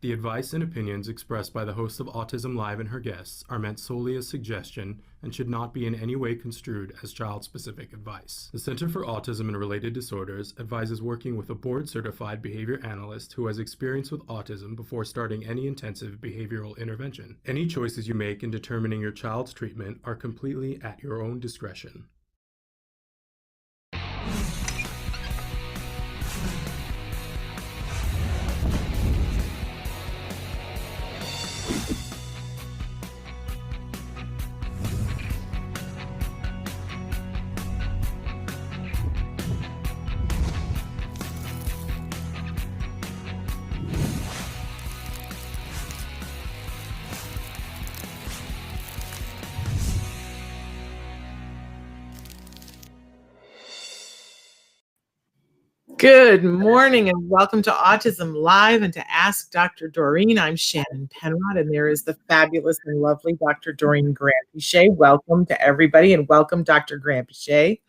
The advice and opinions expressed by the host of Autism Live and her guests are meant solely as suggestion and should not be in any way construed as child-specific advice. The Center for Autism and Related Disorders advises working with a board-certified behavior analyst who has experience with autism before starting any intensive behavioral intervention. Any choices you make in determining your child's treatment are completely at your own discretion. Good morning and welcome to Autism Live and to Ask Dr. Doreen. I'm Shannon Penrod and there is the fabulous and lovely Dr. Doreen Grampichet. Welcome to everybody and welcome Dr. Grampichet.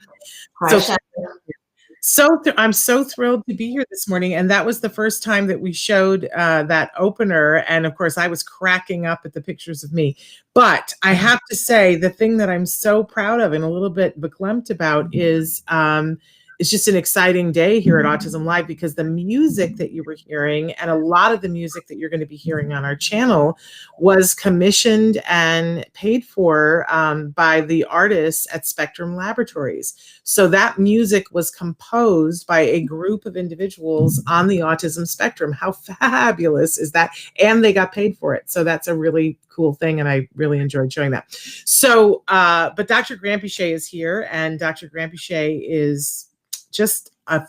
I'm so thrilled to be here this morning, and that was the first time that we showed that opener, and of course I was cracking up at the pictures of me. But I have to say, the thing that I'm so proud of and a little bit verklempt about is it's just an exciting day here at Autism Live, because the music that you were hearing and a lot of the music that you're going to be hearing on our channel was commissioned and paid for by the artists at Spectrum Laboratories. So that music was composed by a group of individuals on the autism spectrum. How fabulous is that? And they got paid for it. So that's a really cool thing, and I really enjoyed showing that. So, but Dr. Grampichet is here, and Dr. Grampichet is just a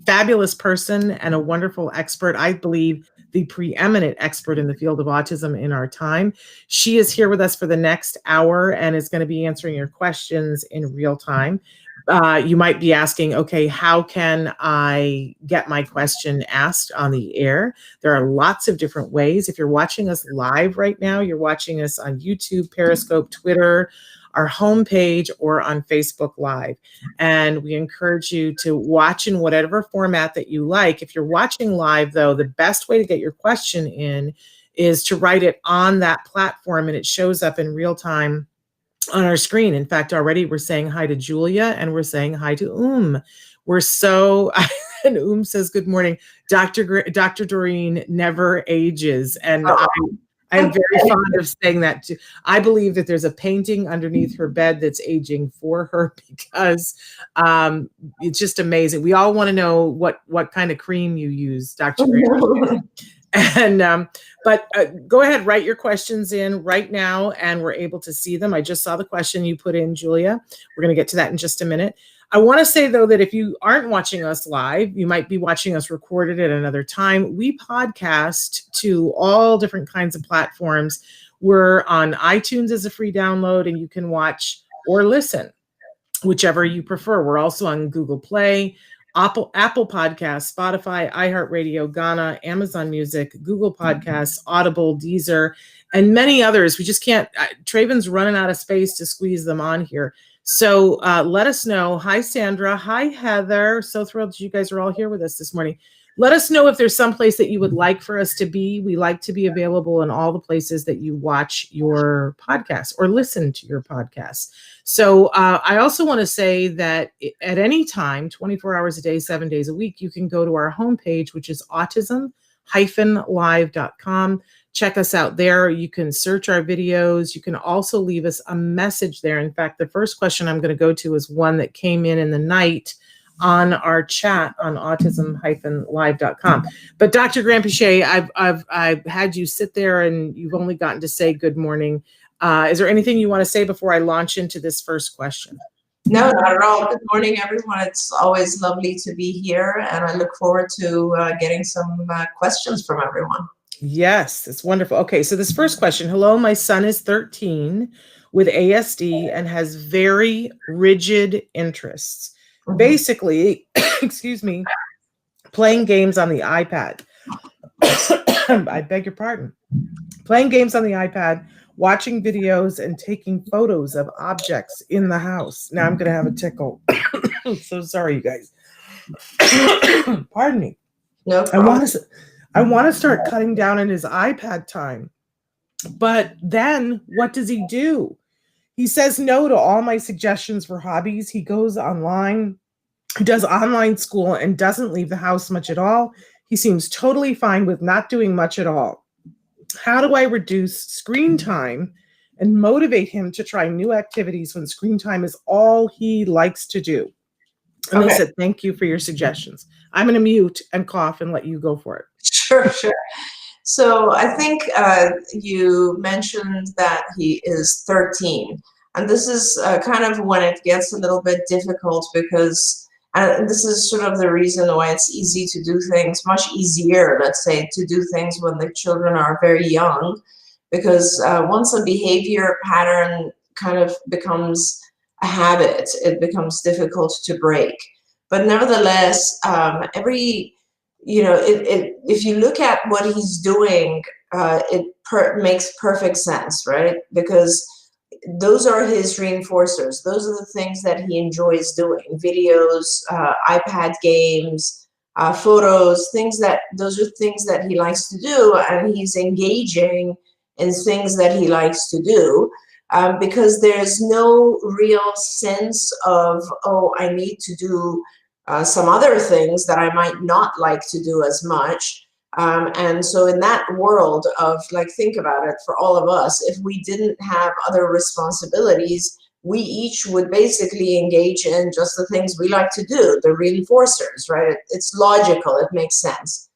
fabulous person and a wonderful expert. I believe the preeminent expert in the field of autism in our time. She is here with us for the next hour and is going to be answering your questions in real time. You might be asking, okay, how can I get my question asked on the air? There are lots of different ways. If you're watching us live right now, you're watching us on YouTube, Periscope, Twitter, our homepage, or on Facebook Live. And we encourage you to watch in whatever format that you like. If you're watching live, though, the best way to get your question in is to write it on that platform, and it shows up in real time on our screen. In fact, already we're saying hi to Julia and we're saying hi to We're so, and says, good morning. Dr. Doreen never ages. And I'm very fond of saying that too. I believe that there's a painting underneath her bed that's aging for her, because it's just amazing. We all want to know what kind of cream you use, Dr. Grampichet. And but go ahead, write your questions in right now, and we're able to see them. I just saw the question you put in, Julia. We're going to get to that in just a minute. I want to say, though, that if you aren't watching us live, you might be watching us recorded at another time. We podcast to all different kinds of platforms. We're on iTunes as a free download, and you can watch or listen, whichever you prefer. We're also on Google Play, Apple Podcasts, Spotify, iHeartRadio, Ghana, Amazon Music, Google Podcasts, Audible, Deezer, and many others. We just can't, Traven's running out of space to squeeze them on here. So let us know. Hi, Sandra. Hi, Heather. So thrilled that you guys are all here with us this morning. Let us know if there's some place that you would like for us to be. We like to be available in all the places that you watch your podcast or listen to your podcast. So I also want to say that at any time, 24 hours a day, 7 days a week, you can go to our homepage, which is autism-live.com. Check us out there. You can search our videos. You can also leave us a message there. In fact, the first question I'm going to go to is one that came in the night on our chat on autism-live.com. But Dr. Grampichet, I've had you sit there and you've only gotten to say good morning. Is there anything you want to say before I launch into this first question? No, not at all. Good morning, everyone. It's always lovely to be here, and I look forward to getting some questions from everyone. Yes, it's wonderful. Okay, so this first question. Hello, my son is 13 with ASD and has very rigid interests. Mm-hmm. Basically, excuse me, playing games on the iPad. I beg your pardon. Playing games on the iPad, watching videos, and taking photos of objects in the house. Now I'm going to have a tickle. I'm so sorry, you guys. Pardon me. No problem. I want to start cutting down on his iPad time. But then what does he do? He says no to all my suggestions for hobbies. He goes online, he does online school and doesn't leave the house much at all. He seems totally fine with not doing much at all. How do I reduce screen time and motivate him to try new activities when screen time is all he likes to do? And they said, thank you for your suggestions. I'm going to mute and cough and let you go for it. Sure. So I think you mentioned that he is 13. And this is kind of when it gets a little bit difficult, because this is sort of the reason why it's easy to do things, much easier, let's say, to do things when the children are very young. Because once a behavior pattern kind of becomes a habit, it becomes difficult to break. But nevertheless, if you look at what he's doing, it makes perfect sense, right? Because those are his reinforcers. Those are the things that he enjoys doing: videos, iPad games, photos, those are things that he likes to do, and he's engaging in things that he likes to do, because there's no real sense of, oh, I need to do some other things that I might not like to do as much. And so in that world of, like, think about it, for all of us, if we didn't have other responsibilities, we each would basically engage in just the things we like to do, the reinforcers, right? It's logical, it makes sense.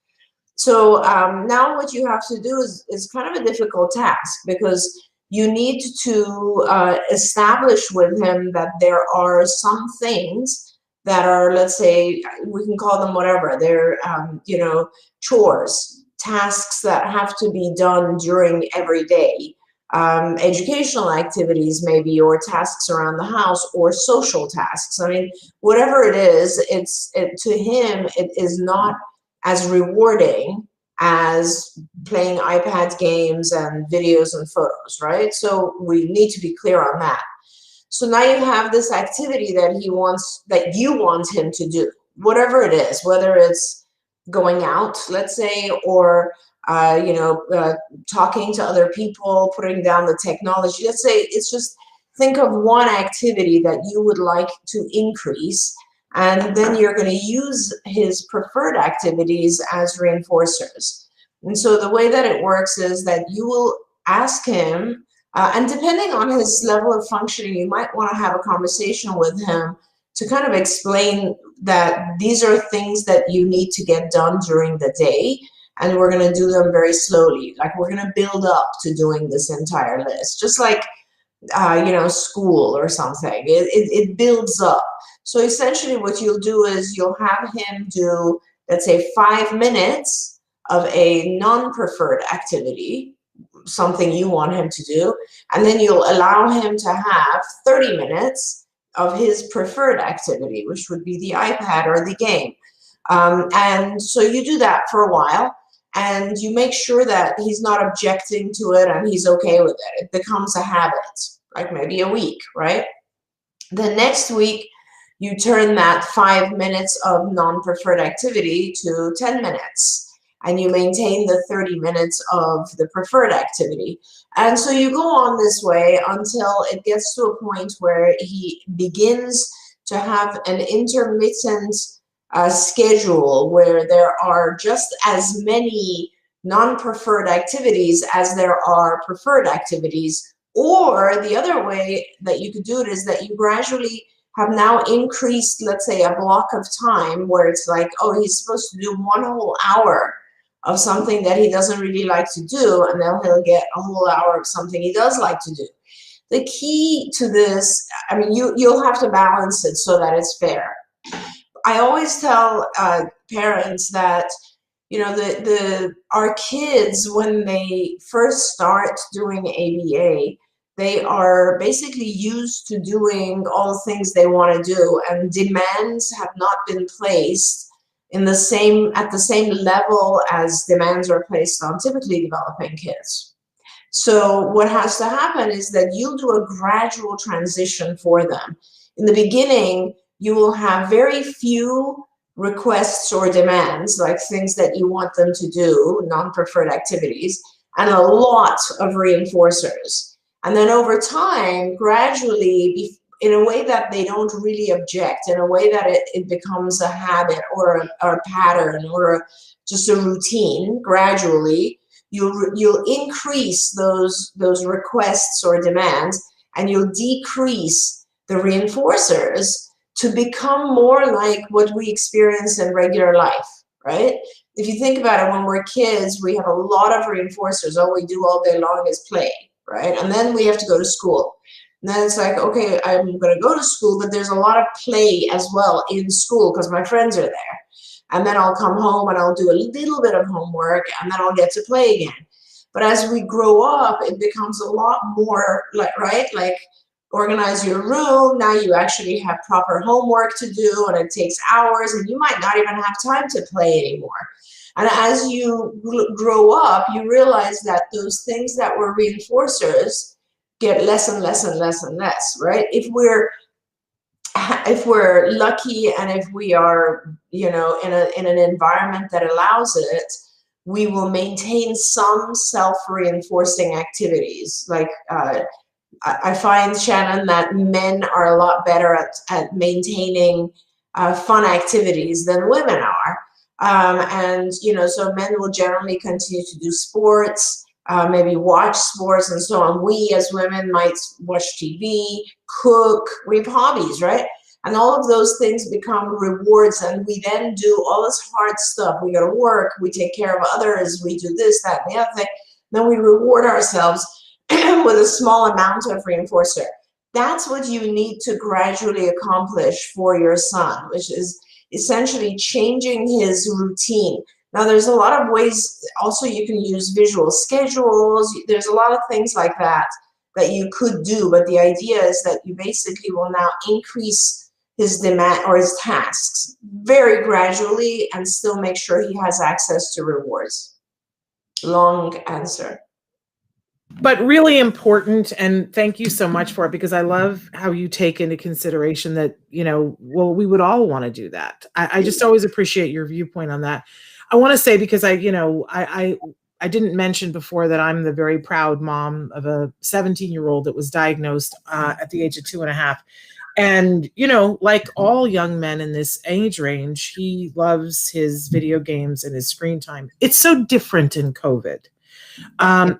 So now what you have to do is kind of a difficult task, because you need to establish with him that there are some things that are, let's say, we can call them whatever. They're, chores, tasks that have to be done during every day, educational activities maybe, or tasks around the house, or social tasks. I mean, whatever it is, to him, it is not as rewarding as playing iPad games and videos and photos, right? So we need to be clear on that. So now you have this activity that you want him to do, whatever it is, whether it's going out, let's say, or talking to other people, putting down the technology. Let's say it's just, think of one activity that you would like to increase, and then you're going to use his preferred activities as reinforcers. And so the way that it works is that you will ask him, and depending on his level of functioning, you might want to have a conversation with him to kind of explain that these are things that you need to get done during the day, and we're going to do them very slowly. Like, we're going to build up to doing this entire list, just like, school or something. It builds up. So essentially what you'll do is you'll have him do, let's say, 5 minutes of a non-preferred activity, something you want him to do, and then you'll allow him to have 30 minutes of his preferred activity, which would be the iPad or the game. And so you do that for a while, and you make sure that he's not objecting to it and he's okay with it. It becomes a habit, like maybe a week, right? The next week, you turn that 5 minutes of non-preferred activity to 10 minutes. And you maintain the 30 minutes of the preferred activity. And so you go on this way until it gets to a point where he begins to have an intermittent schedule, where there are just as many non-preferred activities as there are preferred activities. Or the other way that you could do it is that you gradually have now increased, let's say, a block of time where it's like, oh, he's supposed to do 1 whole hour of something that he doesn't really like to do, and then he'll get a whole hour of something he does like to do. The key to this, I mean, you'll have to balance it so that it's fair. I always tell parents that, our kids, when they first start doing ABA, they are basically used to doing all the things they want to do, and demands have not been placed at the same level as demands are placed on typically developing kids. So what has to happen is that you'll do a gradual transition for them. In the beginning, you will have very few requests or demands, like things that you want them to do, non-preferred activities, and a lot of reinforcers. And then over time, gradually, in a way that they don't really object, in a way that it becomes a habit or a pattern or just a routine, gradually, you'll increase those requests or demands, and you'll decrease the reinforcers to become more like what we experience in regular life, right? If you think about it, when we're kids, we have a lot of reinforcers. All we do all day long is play, right? And then we have to go to school. And then it's like, okay, I'm going to go to school, but there's a lot of play as well in school because my friends are there. And then I'll come home and I'll do a little bit of homework, and then I'll get to play again. But as we grow up, it becomes a lot more like, right? Like, organize your room. Now you actually have proper homework to do, and it takes hours, and you might not even have time to play anymore. And as you grow up, you realize that those things that were reinforcers get less and less and less and less, right? If we're lucky, and if we are, in an environment that allows it, we will maintain some self-reinforcing activities. Like I find, Shannon, that men are a lot better at maintaining fun activities than women are. And so men will generally continue to do sports, maybe watch sports and so on. We as women might watch TV, cook, we have hobbies, right? And all of those things become rewards, and we then do all this hard stuff. We go to work, we take care of others, we do this, that, and the other thing. Then we reward ourselves with a small amount of reinforcer. That's what you need to gradually accomplish for your son, which is essentially changing his routine. Now, there's a lot of ways also you can use visual schedules. There's a lot of things like that you could do, but the idea is that you basically will now increase his demand or his tasks very gradually and still make sure he has access to rewards. Long answer. But really important, and thank you so much for it, because I love how you take into consideration that, we would all want to do that. I just always appreciate your viewpoint on that. I want to say, because I didn't mention before that I'm the very proud mom of a 17-year-old that was diagnosed at the age of 2.5. And, like all young men in this age range, he loves his video games and his screen time. It's so different in COVID.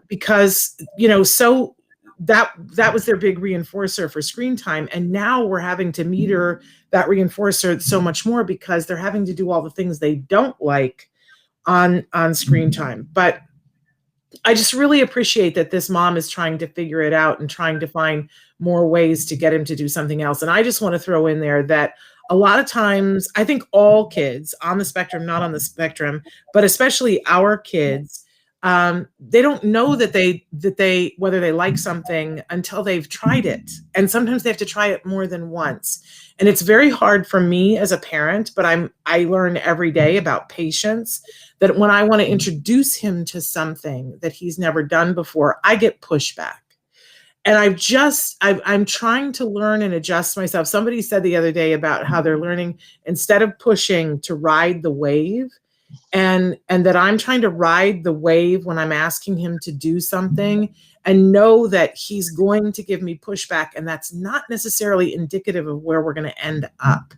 Because, so that was their big reinforcer for screen time. And now we're having to meter that reinforcer so much more because they're having to do all the things they don't like on screen time. But I just really appreciate that this mom is trying to figure it out and trying to find more ways to get him to do something else. And I just want to throw in there that a lot of times, I think all kids on the spectrum, not on the spectrum, but especially our kids, they don't know that they whether they like something until they've tried it. And sometimes they have to try it more than once. And it's very hard for me as a parent, but I learn every day about patience, that when I want to introduce him to something that he's never done before, I get pushback. And I'm trying to learn and adjust myself. Somebody said the other day about how they're learning, instead of pushing, to ride the wave. And that I'm trying to ride the wave when I'm asking him to do something, and know that he's going to give me pushback, and that's not necessarily indicative of where we're going to end up.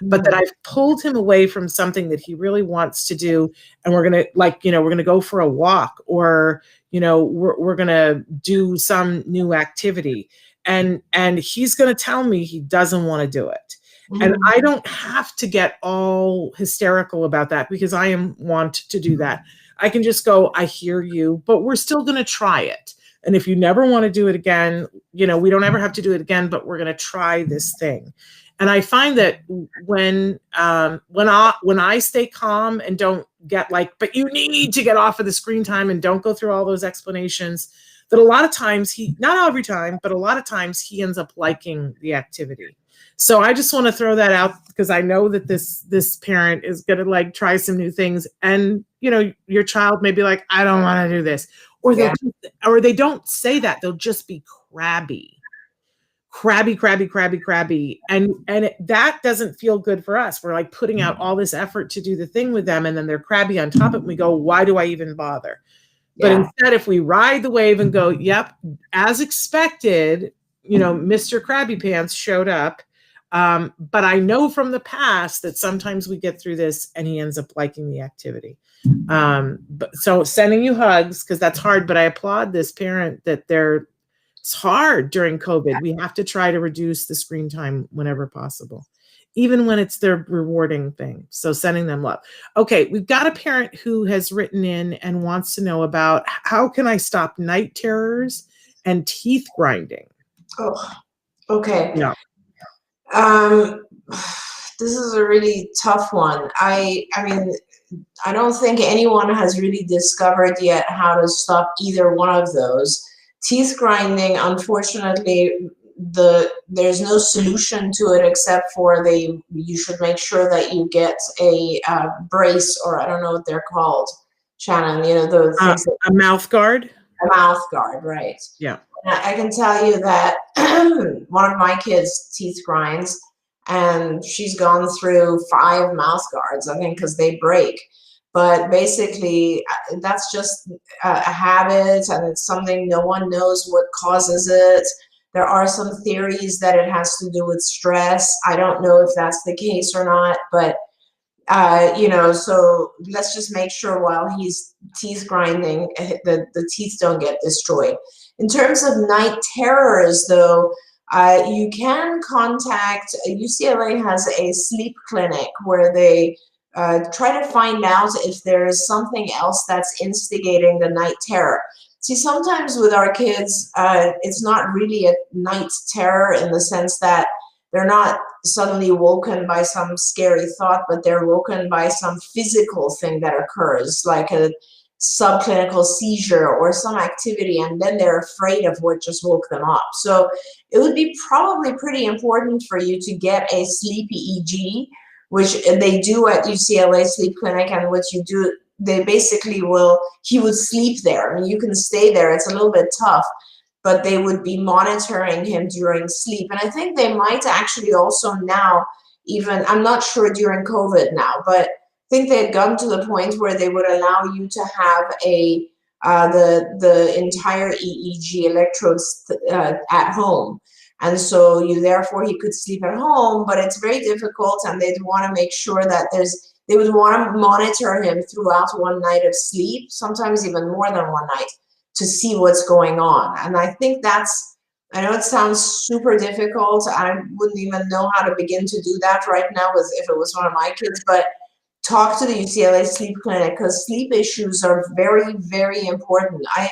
But that I've pulled him away from something that he really wants to do, and we're going to we're going to go for a walk, or we're going to do some new activity, and he's going to tell me he doesn't want to do it. And I don't have to get all hysterical about that, because I want to do that. I can just go, I hear you, but we're still going to try it. And if you never want to do it again, we don't ever have to do it again, but we're going to try this thing. And I find that when I stay calm and don't get like, but you need to get off of the screen time, and don't go through all those explanations, that a lot of times not every time, but a lot of times he ends up liking the activity. So I just want to throw that out, because I know that this parent is going to try some new things, and your child may be like, I don't want to do this, or they don't say that, they'll just be crabby. crabby, crabby, crabby, crabby. And that doesn't feel good for us. We're like putting out all this effort to do the thing with them, and then they're crabby on top of it, and we go, why do I even bother? But instead, if we ride the wave and go, yep, as expected, Mr. Krabby Pants showed up. But I know from the past that sometimes we get through this and he ends up liking the activity. So sending you hugs, because that's hard, but I applaud this parent that it's hard during COVID. We have to try to reduce the screen time whenever possible, even when it's their rewarding thing. So sending them love. Okay, we've got a parent who has written in and wants to know about how can I stop night terrors and teeth grinding? Oh, okay. Yeah. This is a really tough one. I mean, I don't think anyone has really discovered yet how to stop either one of those. Teeth grinding, unfortunately, there's no solution to it except for you should make sure that you get a brace, or I don't know what they're called, Shannon, the things a mouth guard. A mouth guard, right? Yeah. I can tell you that one of my kids' teeth grinds, and she's gone through 5 mouth guards, I think, because they break. But basically, that's just a habit, and it's something no one knows what causes it. There are some theories that it has to do with stress. I don't know if that's the case or not, but so let's just make sure while he's teeth grinding, the teeth don't get destroyed. In terms of night terrors, though, you can contact, UCLA has a sleep clinic where they try to find out if there is something else that's instigating the night terror. See, sometimes with our kids, it's not really a night terror in the sense that they're not suddenly woken by some scary thought, but they're woken by some physical thing that occurs, like a subclinical seizure or some activity, and then they're afraid of what just woke them up. So it would be probably pretty important for you to get a sleep EEG, which they do at UCLA Sleep Clinic, and what you do, they basically he would sleep there. I mean, you can stay there. It's a little bit tough, but they would be monitoring him during sleep. And I think they might actually also now, even, I'm not sure during COVID now, but I think they had gotten to the point where they would allow you to have the entire EEG electrodes at home. And so therefore he could sleep at home, but it's very difficult, and they'd want to make sure that they would want to monitor him throughout one night of sleep, sometimes even more than one night, to see what's going on. And I think I know it sounds super difficult. I wouldn't even know how to begin to do that right now if it was one of my kids, but talk to the UCLA Sleep Clinic, because sleep issues are very, very important. I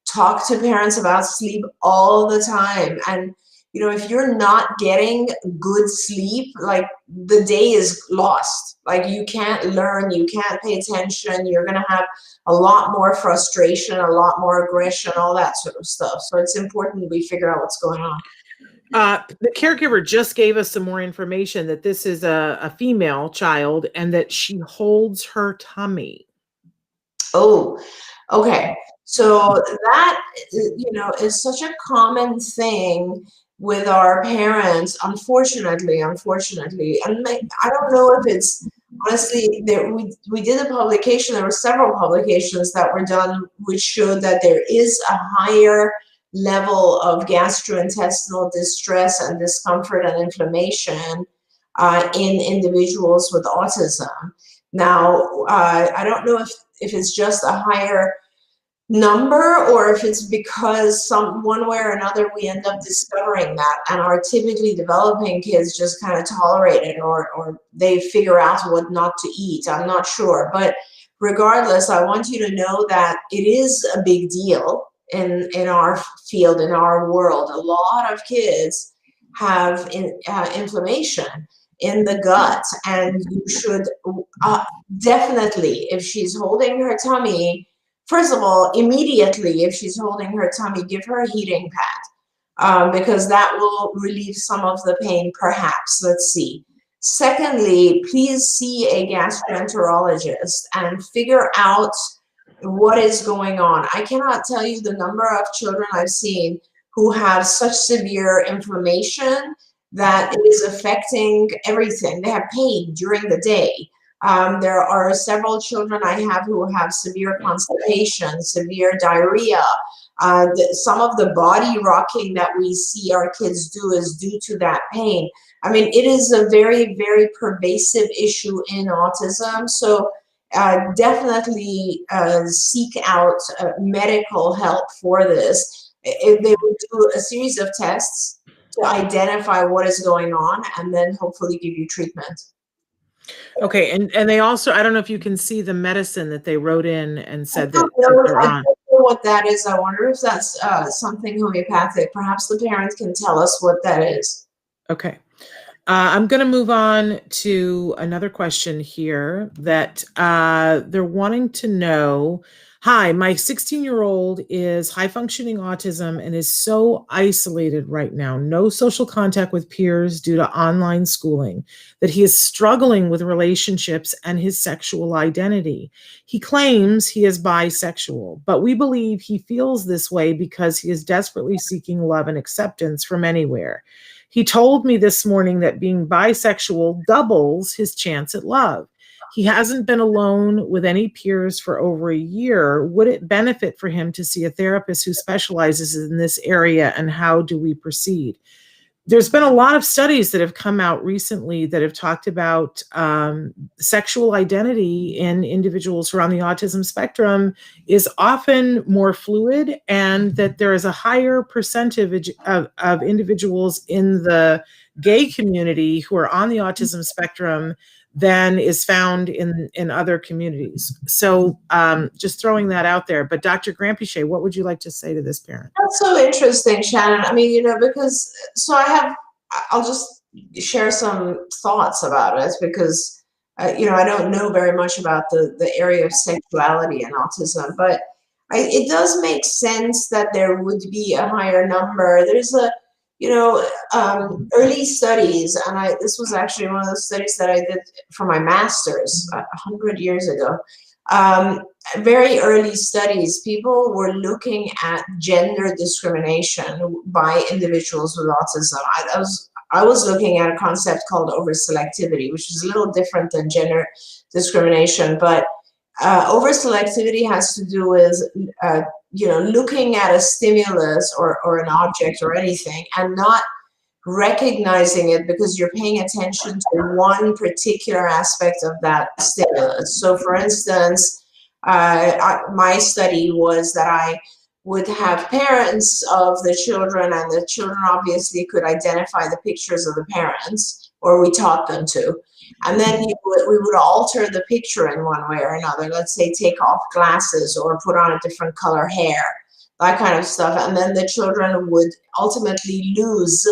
talk to parents about sleep all the time. And if you're not getting good sleep, like, the day is lost. Like, you can't learn, you can't pay attention, you're going to have a lot more frustration, a lot more aggression, all that sort of stuff. So it's important we figure out what's going on. The caregiver just gave us some more information that this is a female child and that she holds her tummy. Oh, okay. So that, is such a common thing with our parents, unfortunately. And I don't know if it's, honestly, we did a publication, there were several publications that were done which showed that there is a higher level of gastrointestinal distress and discomfort and inflammation in individuals with autism. Now, I don't know if it's just a higher number, or if it's because one way or another we end up discovering that, and our typically developing kids just kind of tolerate it, or they figure out what not to eat. I'm not sure, but regardless, I want you to know that it is a big deal in our field, in our world. A lot of kids have inflammation in the gut, and you should definitely, if she's holding her tummy, first of all, immediately, if she's holding her tummy, give her a heating pad, because that will relieve some of the pain, perhaps. Let's see. Secondly, please see a gastroenterologist and figure out what is going on. I cannot tell you the number of children I've seen who have such severe inflammation that it is affecting everything. They have pain during the day. There are several children I have who have severe constipation, severe diarrhea. Some of the body rocking that we see our kids do is due to that pain. I mean, it is a very, very pervasive issue in autism. So definitely seek out medical help for this. If they would do a series of tests to identify what is going on and then hopefully give you treatment. Okay, and they also, I don't know if you can see the medicine that they wrote in and said I that they're don't on. know what that is. I wonder if that's something homeopathic. Perhaps the parents can tell us what that is. Okay. I'm going to move on to another question here that they're wanting to know. Hi, my 16-year-old is high-functioning autism and is so isolated right now, no social contact with peers due to online schooling, that he is struggling with relationships and his sexual identity. He claims he is bisexual, but we believe he feels this way because he is desperately seeking love and acceptance from anywhere. He told me this morning that being bisexual doubles his chance at love. He hasn't been alone with any peers for over a year. Would it benefit for him to see a therapist who specializes in this area, and how do we proceed? There's been a lot of studies that have come out recently that have talked about sexual identity in individuals who are on the autism spectrum is often more fluid, and that there is a higher percentage of individuals in the gay community who are on the autism spectrum than is found in other communities. So just throwing that out there. But Dr. Granpeesheh, what would you like to say to this parent? That's so interesting, Shannon. I mean, because I'll just share some thoughts about it because, I don't know very much about the area of sexuality and autism, but it does make sense that there would be a higher number. There's early studies, and this was actually one of those studies that I did for my master's 100 years ago. Very early studies, people were looking at gender discrimination by individuals with autism. I was looking at a concept called over-selectivity, which is a little different than gender discrimination, but over-selectivity has to do with looking at a stimulus or an object or anything and not recognizing it because you're paying attention to one particular aspect of that stimulus. So for instance, my study was that I would have parents of the children, and the children obviously could identify the pictures of the parents, or we taught them to. And then we would alter the picture in one way or another. Let's say take off glasses or put on a different color hair, that kind of stuff. And then the children would ultimately lose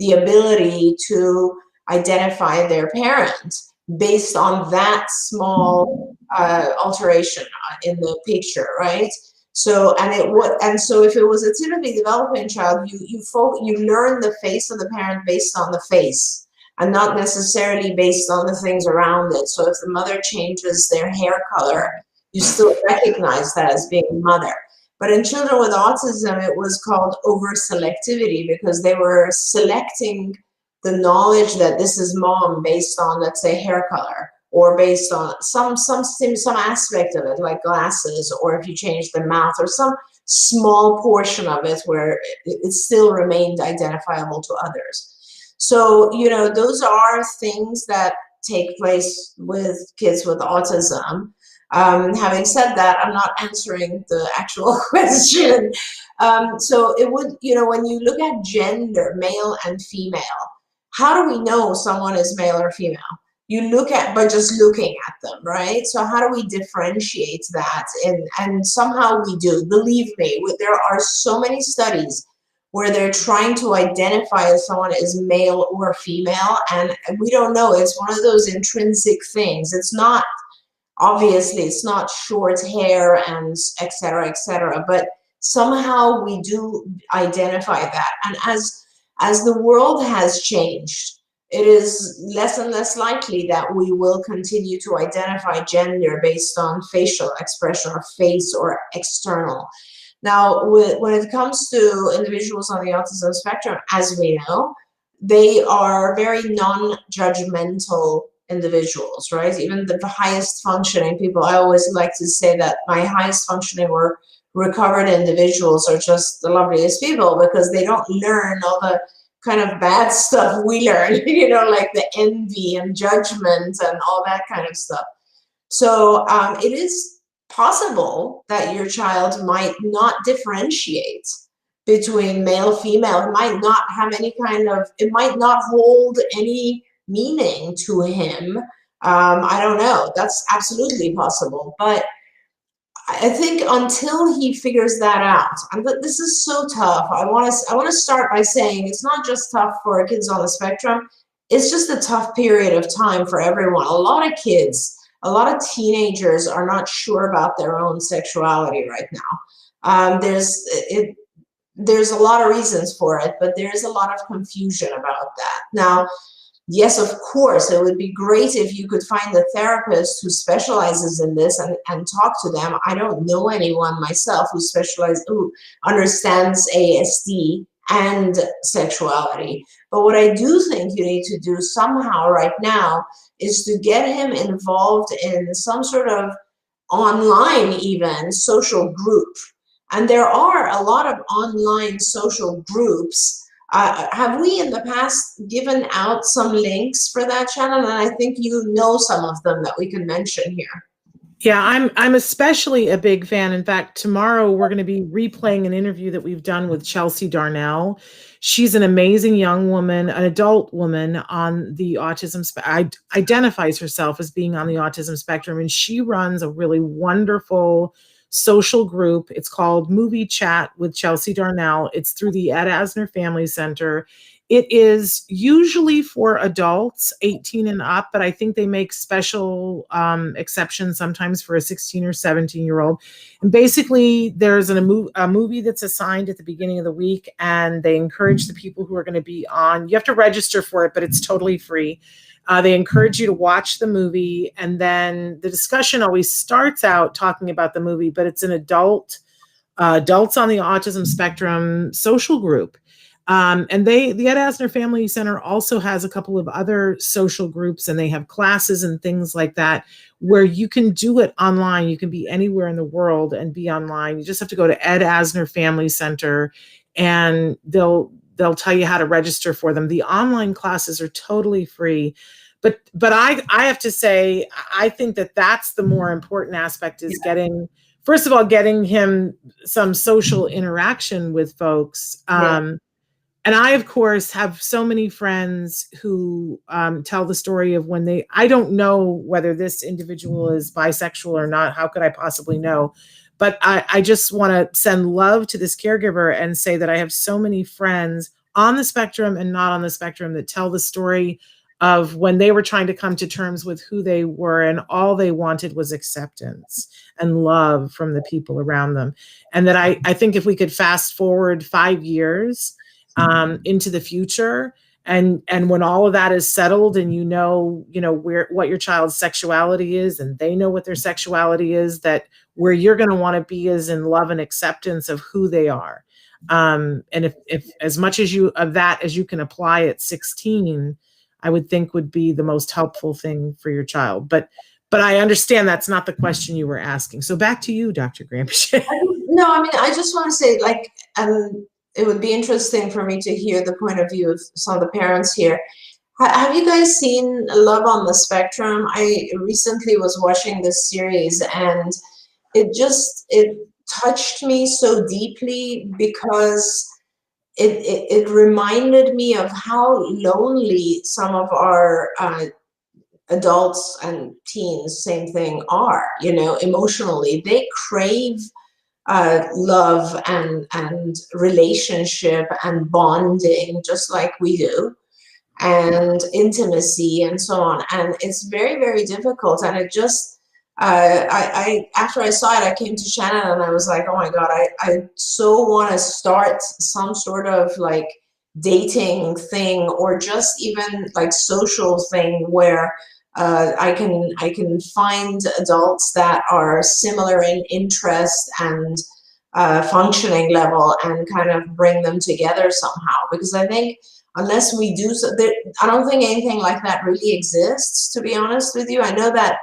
the ability to identify their parent based on that small alteration in the picture, right? So so if it was a typically developing child, you learn the face of the parent based on the face and not necessarily based on the things around it. So if the mother changes their hair color, you still recognize that as being mother. But in children with autism, it was called over-selectivity because they were selecting the knowledge that this is mom based on, let's say, hair color, or based on some aspect of it, like glasses, or if you change the mouth, or some small portion of it where it still remained identifiable to others. So, those are things that take place with kids with autism. Having said that, I'm not answering the actual question. So it would, when you look at gender, male and female, how do we know someone is male or female? You look at by just looking at them, right? So how do we differentiate that? And somehow we do. Believe me, there are so many studies where they're trying to identify if someone is male or female, and we don't know. It's one of those intrinsic things. It's not, obviously, it's not short hair and et cetera, but somehow we do identify that. And as the world has changed, it is less and less likely that we will continue to identify gender based on facial expression or face or external. Now, when it comes to individuals on the autism spectrum, as we know, they are very non-judgmental individuals, right? Even the highest functioning people, I always like to say that my highest functioning or recovered individuals are just the loveliest people, because they don't learn all the kind of bad stuff we learn, like the envy and judgment and all that kind of stuff. So it is possible that your child might not differentiate between male, female. It might not have it might not hold any meaning to him. I don't know. That's absolutely possible. But I think until he figures that out, and this is so tough. I want to start by saying it's not just tough for kids on the spectrum. It's just a tough period of time for everyone. A lot of kids, a lot of teenagers are not sure about their own sexuality right now. There's a lot of reasons for it, but there's a lot of confusion about that. Now, yes, of course, it would be great if you could find a therapist who specializes in this and talk to them. I don't know anyone myself who understands ASD and sexuality. But what I do think you need to do somehow right now is to get him involved in some sort of online, even social group. And there are a lot of online social groups. Have we in the past given out some links for that, Shannon? And I think you know some of them that we can mention here. Yeah, I'm especially a big fan. In fact, tomorrow we're going to be replaying an interview that we've done with Chelsea Darnell. She's an amazing young woman, an adult woman on the autism spectrum, identifies herself as being on the autism spectrum, and she runs a really wonderful social group. It's called Movie Chat with Chelsea Darnell. It's through the Ed Asner Family Center. It is usually for adults 18 and up, but I think they make special exceptions sometimes for a 16 or 17-year-old. And basically, there's a movie that's assigned at the beginning of the week, and they encourage the people who are going to be on. You have to register for it, but it's totally free. They encourage you to watch the movie, and then the discussion always starts out talking about the movie, but it's an adults on the autism spectrum social group. And the Ed Asner Family Center also has a couple of other social groups, and they have classes and things like that where you can do it online. You can be anywhere in the world and be online. You just have to go to Ed Asner Family Center, and they'll tell you how to register for them. The online classes are totally free. But I have to say, I think that's the more important aspect is first of all, getting him some social interaction with folks. And I, of course, have so many friends who tell the story of when I don't know whether this individual is bisexual or not. How could I possibly know? But I just want to send love to this caregiver and say that I have so many friends on the spectrum and not on the spectrum that tell the story of when they were trying to come to terms with who they were, and all they wanted was acceptance and love from the people around them. And that I think if we could fast forward 5 years into the future, and when all of that is settled, and you know what your child's sexuality is, and they know what their sexuality is, that where you're going to want to be is in love and acceptance of who they are. And if as much as you can apply at 16, I would think would be the most helpful thing for your child. But I understand that's not the question you were asking. So back to you, Dr. Gramsci. No, I mean, I just want to say, it would be interesting for me to hear the point of view of some of the parents here. Have you guys seen Love on the Spectrum? I recently was watching this series, and it touched me so deeply, because it reminded me of how lonely some of our adults and teens, same thing, are, emotionally. They crave love and relationship and bonding, just like we do, and intimacy and so on. And it's very, very difficult. And it just, I after I saw it, I came to Shannon and I was like, oh my God, I so want to start some sort of dating thing, or just even social thing where I can find adults that are similar in interest and functioning level and kind of bring them together somehow. Because I think unless we do so, I don't think anything like that really exists, to be honest with you. I know that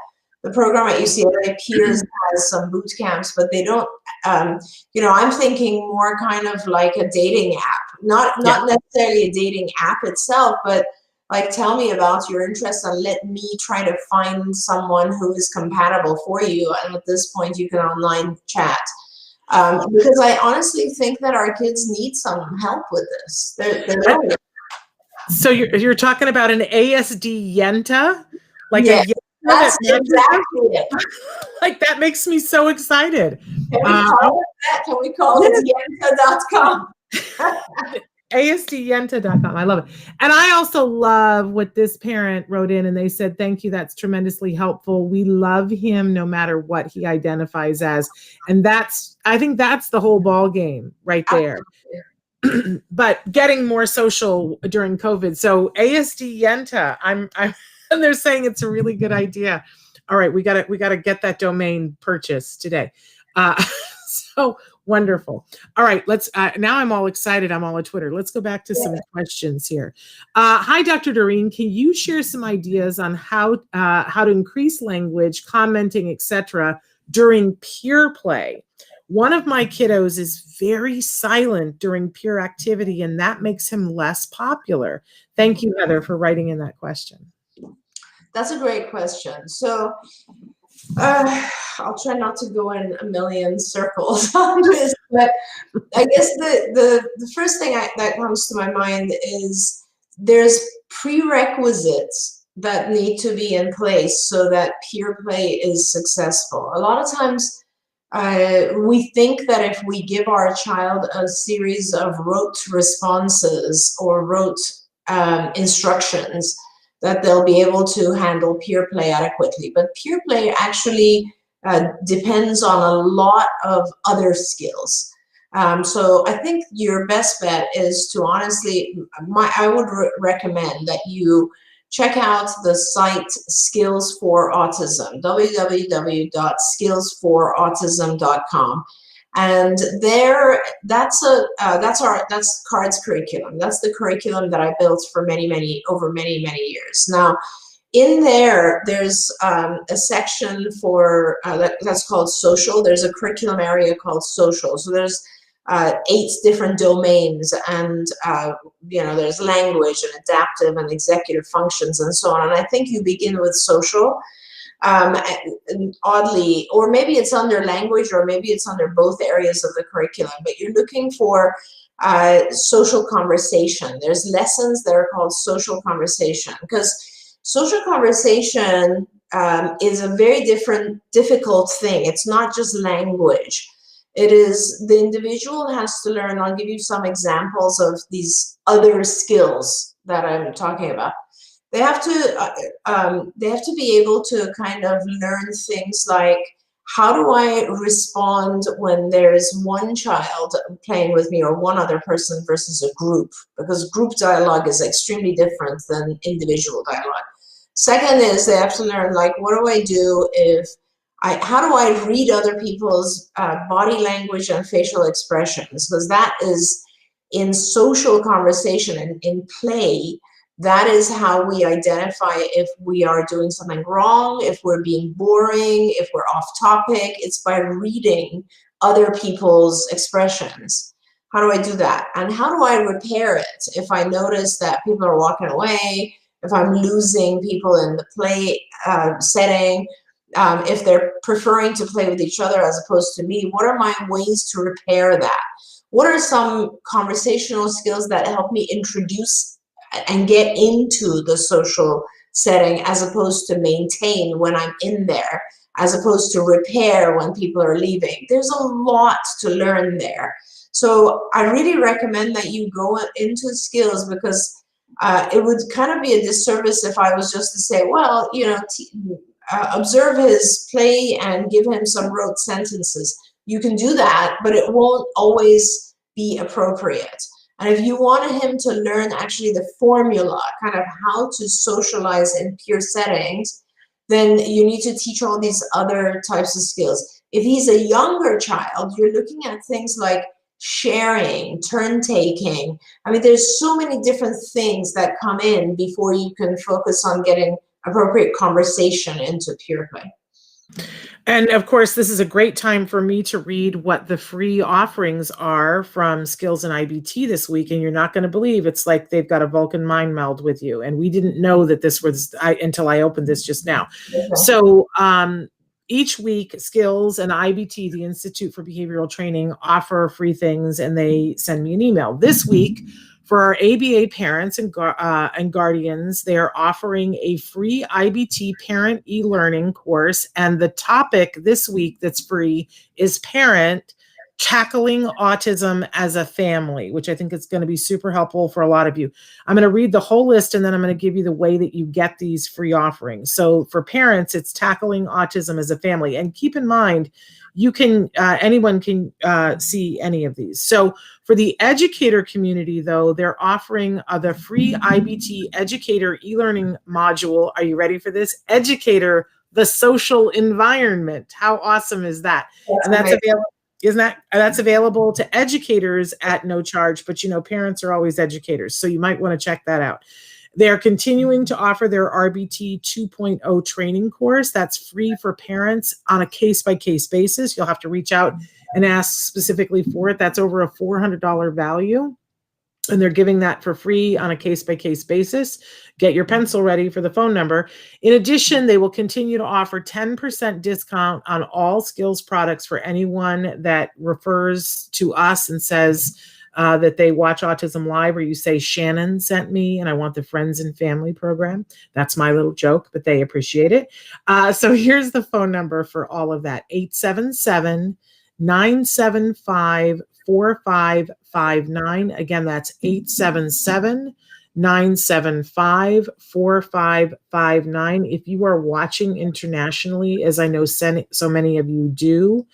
the program at UCLA Peers has some boot camps, but they don't, you know, I'm thinking more kind of like a dating app, not necessarily a dating app itself, but like, tell me about your interests and let me try to find someone who is compatible for you. And at this point, you can online chat. Because I honestly think that our kids need some help with this. So you're talking about an ASD Yenta? Like yeah, a Yenta that's exactly it. Like, that makes me so excited. Can we call it that? Can we call it Yenta.com? ASDyenta.com. I love it. And I also love what this parent wrote in, and they said, thank you. That's tremendously helpful. We love him no matter what he identifies as. And I think that's the whole ball game right there. But getting more social during COVID. So ASD Yenta, and they're saying it's a really good idea. All right, we gotta get that domain purchased today. So wonderful. All right, let's. Now I'm all excited. I'm all at Twitter. Let's go back to some questions here. Hi, Dr. Doreen. Can you share some ideas on how to increase language, commenting, etc. during peer play? One of my kiddos is very silent during peer activity, and that makes him less popular. Thank you, Heather, for writing in that question. That's a great question. So I'll try not to go in a million circles on this, but I guess the first thing that comes to my mind is there's prerequisites that need to be in place so that peer play is successful. A lot of times we think that if we give our child a series of rote responses or rote instructions, that they'll be able to handle peer play adequately. But peer play actually depends on a lot of other skills. So I think your best bet is to honestly, I would recommend that you check out the site Skills for Autism, www.skillsforautism.com. And there, that's CARD's curriculum. That's the curriculum that I built for many years. Now, in there, there's a section for that's called social. There's a curriculum area called social. So there's 8 different domains, and there's language and adaptive and executive functions and so on. And I think you begin with social. And oddly, or maybe it's under language, or maybe it's under both areas of the curriculum, but you're looking for social conversation. There's lessons that are called social conversation, because social conversation is a very difficult thing. It's not just language. It is, the individual has to learn. I'll give you some examples of these other skills that I'm talking about. They have to be able to kind of learn things like, how do I respond when there's one child playing with me or one other person versus a group? Because group dialogue is extremely different than individual dialogue. Second is they have to learn, like, what do I do how do I read other people's body language and facial expressions? Because that is in social conversation and in play. That is how we identify if we are doing something wrong, if we're being boring, if we're off topic. It's by reading other people's expressions. How do I do that? And how do I repair it if I notice that people are walking away, if I'm losing people in the play setting, if they're preferring to play with each other as opposed to me? What are my ways to repair that? What are some conversational skills that help me introduce and get into the social setting as opposed to maintain when I'm in there, as opposed to repair when people are leaving? There's a lot to learn there. So I really recommend that you go into skills, because it would kind of be a disservice if I was just to say, well, observe his play and give him some rote sentences. You can do that, but it won't always be appropriate. And if you wanted him to learn actually the formula, kind of how to socialize in peer settings, then you need to teach all these other types of skills. If he's a younger child, you're looking at things like sharing, turn taking. I mean, there's so many different things that come in before you can focus on getting appropriate conversation into peer play. And of course, this is a great time for me to read what the free offerings are from Skills and IBT this week. And you're not going to believe, it's like they've got a Vulcan mind meld with you. And we didn't know that this was until I opened this just now. Okay. So each week, Skills and IBT, the Institute for Behavioral Training, offer free things, and they send me an email. This week, for our ABA parents and guardians, they're offering a free IBT parent e-learning course. And the topic this week that's free is Parent Tackling Autism as a Family, which I think is going to be super helpful for a lot of you. I'm going to read the whole list, and then I'm going to give you the way that you get these free offerings. So for parents, it's Tackling Autism as a Family. And keep in mind, you can, anyone can see any of these. So for the educator community, though, they're offering the free IBT educator e-learning module. Are you ready for this? Educator, the social environment. How awesome is that? And that's available. That's available to educators at no charge, but parents are always educators, so you might want to check that out. They're continuing to offer their RBT 2.0 training course. That's free for parents on a case-by-case basis. You'll have to reach out and ask specifically for it. That's over a $400 value. And they're giving that for free on a case-by-case basis. Get your pencil ready for the phone number. In addition, they will continue to offer 10% discount on all Skills products for anyone that refers to us and says that they watch Autism Live, or you say, Shannon sent me and I want the Friends and Family program. That's my little joke, but they appreciate it. So here's the phone number for all of that, 877-975-4559. Again, that's 877-975-4559. If you are watching internationally, as I know so many of you do,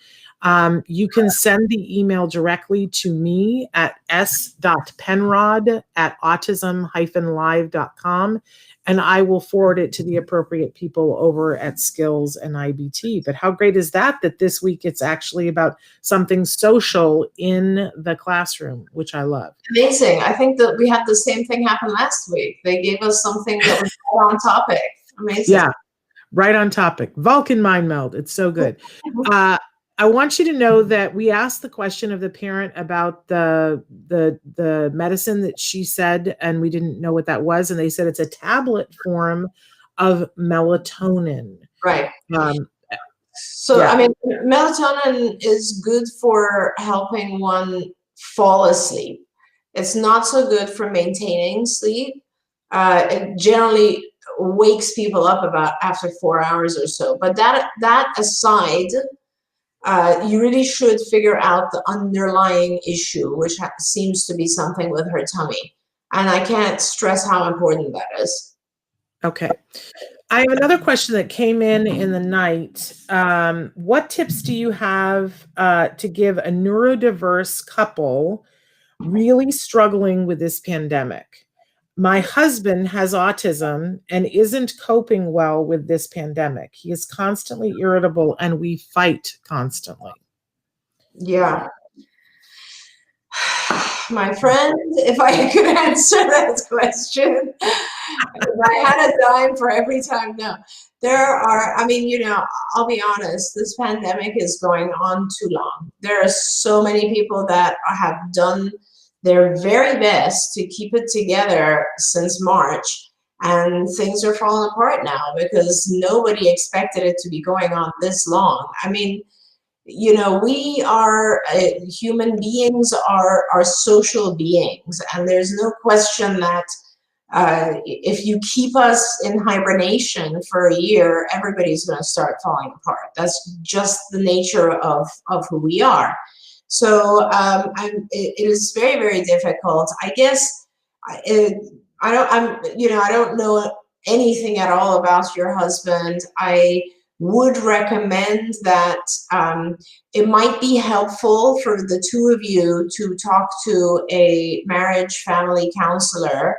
you can send the email directly to me at s.penrod@autism-live.com, and I will forward it to the appropriate people over at Skills and IBT. But how great is that this week it's actually about something social in the classroom, which I love. Amazing. I think that we had the same thing happen last week. They gave us something that was right on topic. Amazing. Yeah, right on topic. Vulcan mind meld. It's so good. I want you to know that we asked the question of the parent about the medicine that she said, and we didn't know what that was. And they said it's a tablet form of melatonin. Right. So, yeah. I mean, melatonin is good for helping one fall asleep. It's not so good for maintaining sleep. It generally wakes people up about after 4 hours or so. But that aside, you really should figure out the underlying issue, which seems to be something with her tummy. And I can't stress how important that is. Okay. I have another question that came in the night. What tips do you have to give a neurodiverse couple really struggling with this pandemic? My husband has autism and isn't coping well with this pandemic. He is constantly irritable and we fight constantly. Yeah. My friend, if I could answer that question, if I had a dime for every time, no. There are, I mean, I'll be honest, this pandemic is going on too long. There are so many people that have done their very best to keep it together since March, and things are falling apart now because nobody expected it to be going on this long. I mean, we are human beings are social beings, and there's no question that if you keep us in hibernation for a year, everybody's going to start falling apart. That's just the nature of who we are. So it is very, very difficult. I guess I don't know anything at all about your husband. I would recommend that it might be helpful for the two of you to talk to a marriage family counselor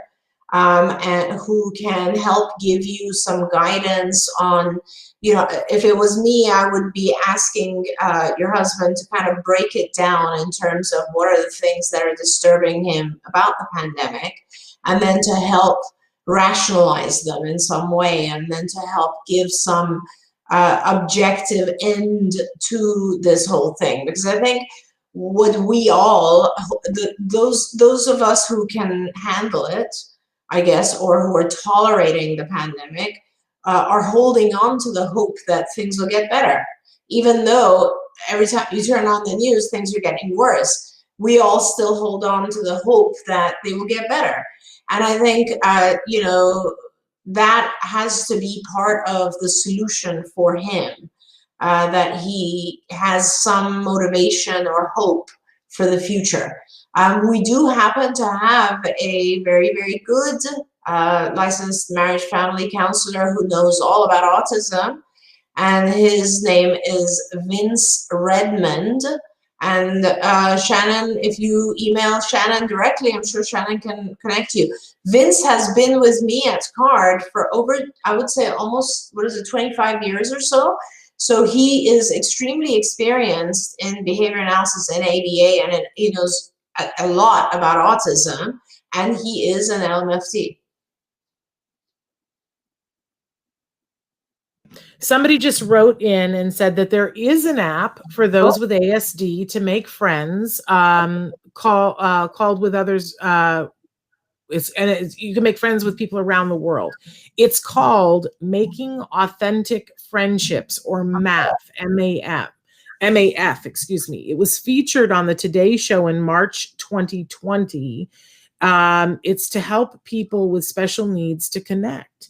and who can help give you some guidance on, you know, if it was me, I would be asking your husband to kind of break it down in terms of what are the things that are disturbing him about the pandemic, and then to help rationalize them in some way, and then to help give some objective end to this whole thing. Because I think what we all, those of us who can handle it, I guess, or who are tolerating the pandemic, are holding on to the hope that things will get better. Even though every time you turn on the news, things are getting worse, we all still hold on to the hope that they will get better. And I think, you know, that has to be part of the solution for him, that he has some motivation or hope for the future. We do happen to have a very, very good licensed marriage family counselor who knows all about autism, and his name is Vince Redmond. And Shannon, if you email Shannon directly, I'm sure Shannon can connect you. Vince has been with me at CARD for over, I would say, almost, 25 years or so. So he is extremely experienced in behavior analysis and ABA, and he knows a lot about autism, and he is an LMFT. Somebody just wrote in and said that there is an app for those with ASD to make friends, called with others. You can make friends with people around the world. It's called Making Authentic Friendships, or MAF, MAF, excuse me. It was featured on the Today Show in March 2020. It's to help people with special needs to connect.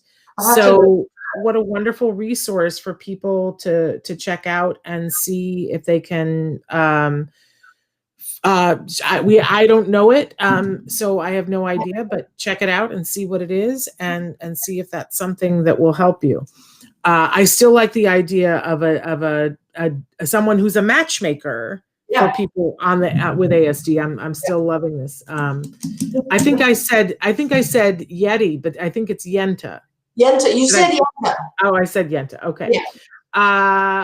So what a wonderful resource for people to check out and see if they can. I don't know it, so I have no idea, but check it out and see what it is, and see if that's something that will help you. I still like the idea of someone who's a matchmaker for people on the with ASD. I'm still loving this. I think I said Yeti, but I think it's Yenta. Yenta, you said Yenta. Oh, I said Yenta. Okay. Yeah.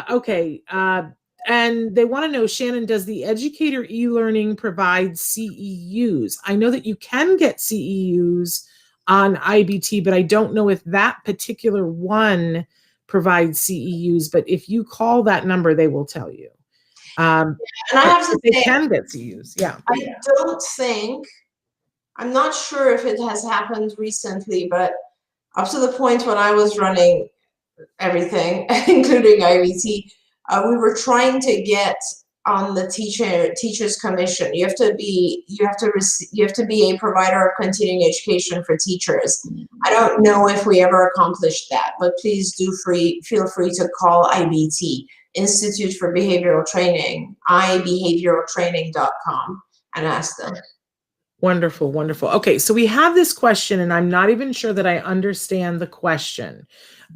Okay. And they want to know, Shannon, does the educator e-learning provide CEUs? I know that you can get CEUs on IBT, but I don't know if that particular one provides CEUs. But if you call that number, they will tell you. And I have to say, they can get CEUs. Yeah. I don't think, I'm not sure if it has happened recently, but up to the point when I was running everything, including IBT, we were trying to get on the teachers commission. You have to be a provider of continuing education for teachers. I don't know if we ever accomplished that, but please feel free to call IBT, Institute for Behavioral Training, ibehavioraltraining.com, and ask them. Wonderful, wonderful. Okay, so we have this question, and I'm not even sure that I understand the question.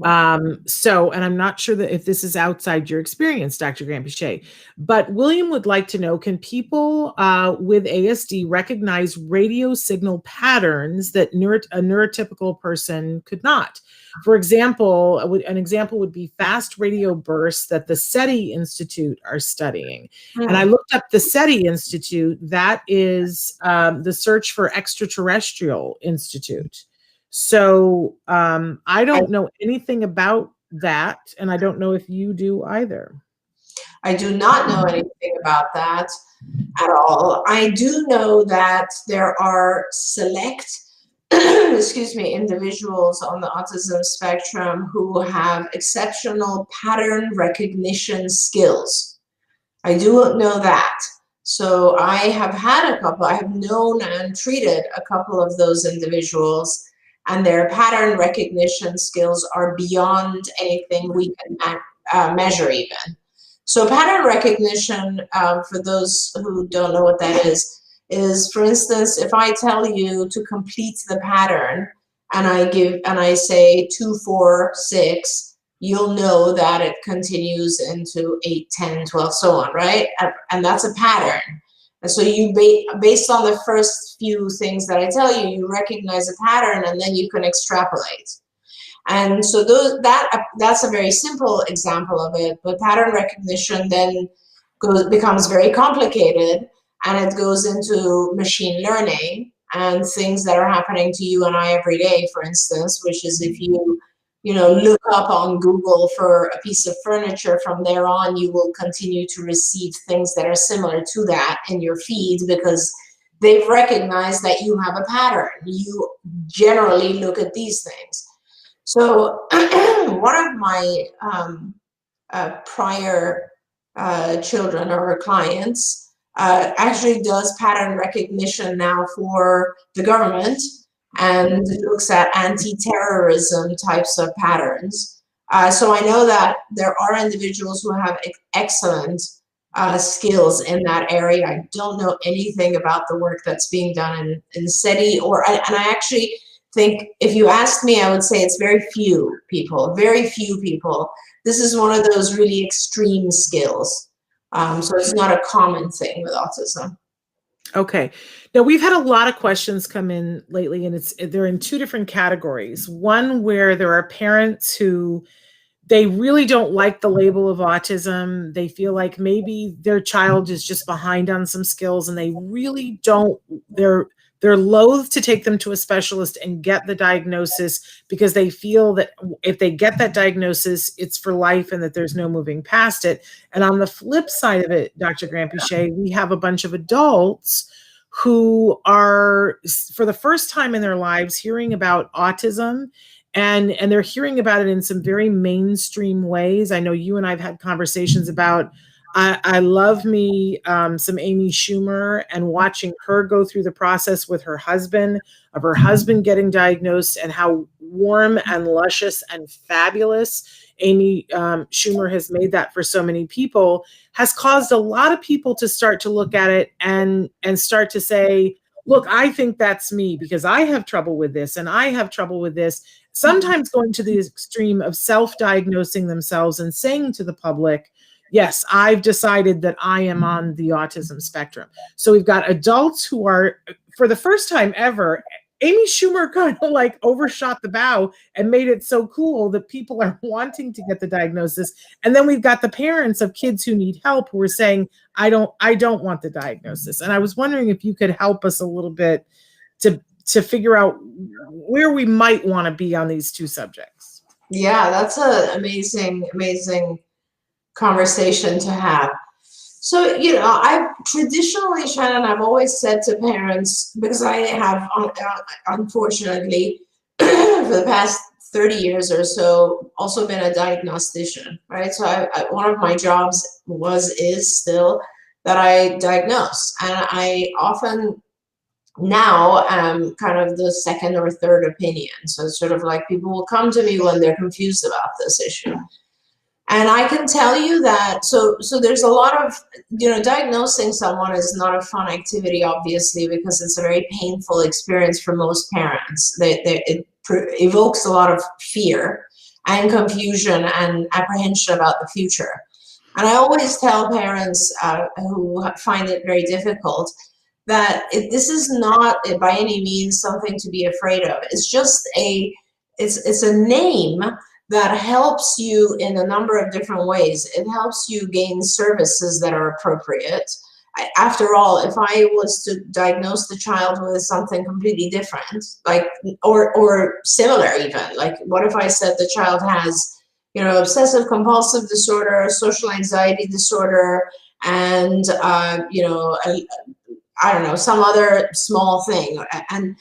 And I'm not sure that if this is outside your experience, Dr. Grant-Pichet, but William would like to know, can people with ASD recognize radio signal patterns that a neurotypical person could not? For example, an example would be fast radio bursts that the SETI Institute are studying. And I looked up the SETI Institute. That is the Search for Extraterrestrial Institute. So I don't know anything about that, and I don't know if you do either. I do not know anything about that at all. I do know that there are select individuals on the autism spectrum who have exceptional pattern recognition skills. I do know that. So I have known and treated a couple of those individuals, and their pattern recognition skills are beyond anything we can measure even. So pattern recognition, for those who don't know what that is, for instance, if I tell you to complete the pattern and I say 2, 4, 6, you'll know that it continues into 8, 10, 12, so on, right? And that's a pattern. And so you, based on the first few things that I tell you, you recognize a pattern, and then you can extrapolate. And so that's a very simple example of it. But pattern recognition then becomes very complicated, and it goes into machine learning and things that are happening to you and I every day, for instance, which is if you know, look up on Google for a piece of furniture, from there on, you will continue to receive things that are similar to that in your feed, because they've recognized that you have a pattern. You generally look at these things. So one of my prior children or clients actually does pattern recognition now for the government, and looks at anti-terrorism types of patterns. So I know that there are individuals who have excellent skills in that area. I don't know anything about the work that's being done in SETI, and I actually think, if you asked me, I would say it's very few people. This is one of those really extreme skills. So it's not a common thing with autism. Okay. Now, we've had a lot of questions come in lately, and they're in two different categories. One where there are parents who they really don't like the label of autism. They feel like maybe their child is just behind on some skills, and they really don't, they're loath to take them to a specialist and get the diagnosis, because they feel that if they get that diagnosis, it's for life and that there's no moving past it. And on the flip side of it, Dr. Granpeesheh, we have a bunch of adults who are, for the first time in their lives, hearing about autism, and they're hearing about it in some very mainstream ways. I know you and I've had conversations about, I love me some Amy Schumer, and watching her go through the process with her husband, of her husband getting diagnosed, and how warm and luscious and fabulous Amy Schumer has made that for so many people, has caused a lot of people to start to look at it and start to say, look, I think that's me, because I have trouble with this and I have trouble with this. Sometimes going to the extreme of self-diagnosing themselves and saying to the public, yes, I've decided that I am on the autism spectrum. So we've got adults who are, for the first time ever, Amy Schumer kind of like overshot the bow and made it so cool that people are wanting to get the diagnosis. And then we've got the parents of kids who need help who are saying, I don't want the diagnosis. And I was wondering if you could help us a little bit to figure out where we might want to be on these two subjects. Yeah, that's an amazing conversation to have. So, you know, I've traditionally, Shannon, I've always said to parents, because I have, unfortunately, for the past 30 years or so, also been a diagnostician, right? So one of my jobs is still that I diagnose. And I often now am kind of the second or third opinion. So it's sort of like people will come to me when they're confused about this issue. And I can tell you that, so there's a lot of, you know, diagnosing someone is not a fun activity, obviously, because it's a very painful experience for most parents. It evokes a lot of fear and confusion and apprehension about the future. And I always tell parents who find it very difficult that this is not by any means something to be afraid of. It's just it's a name that helps you in a number of different ways. It helps you gain services that are appropriate. After all, if I was to diagnose the child with something completely different, like, or similar even, like what if I said the child has, you know, obsessive compulsive disorder, social anxiety disorder, and, you know, I don't know, some other small thing, and